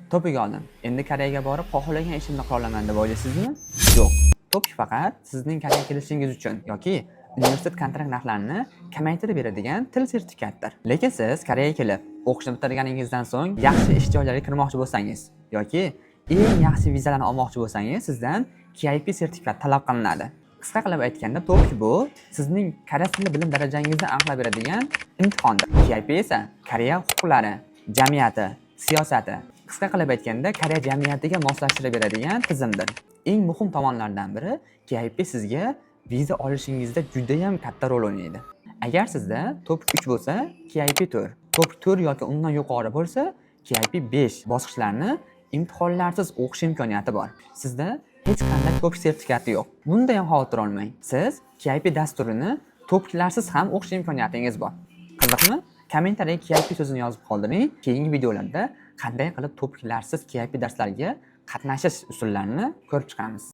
Topik oldim. Endi Koreyaga borib, xohlagan ishimni qila olaman deb o'ylaysizmi? Yo'q. Topik faqat sizning Koreyaga kelishingiz uchun yoki universitet kontrakt narxlarini kamaytirib beradigan til sertifikatdir. Lekin siz Koreyaga kelib, o'qishni bitirganingizdan so'ng yaxshi ish joylariga kirmoqchi bo'lsangiz yoki eng yaxshi vizalarni olmoqchi bo'lsangiz, sizdan KIP sertifikat talab qilinadi. Qisqa qilib aytganda, Topik bu sizning koreys tili bilim darajangizni aniqlab beradigan imtihondir. KIP esa Koreya huquqlari, jamiyati, siyosati, qisqa qilib aytganda, Koreya jamiyatiga moslashtirib beradigan tizimdir. Eng muhim tomonlardan biri KIP sizga viza olishingizda juda ham katta rol o'ynaydi. Agar sizda Topik 3 bo'lsa, KIP 4, Topik 4 yoki undan yuqori bo'lsa, KIP 5 bosqichlarini imtihonlarsiz o'qish imkoniyati bor. Sizda hech qanday Topik sertifikati yo'q. Bunda ham xavotir olmang. Siz KIP dasturini Topiklarsiz ham o'qish imkoniyatingiz bor. Qiziqmi? Kommentariyaga KIP so'zini yozib qoldiring. Keyingi videolarda qanday qilib Topiklarsiz KIP darslariga qatnashish usullarini ko'rib chiqamiz.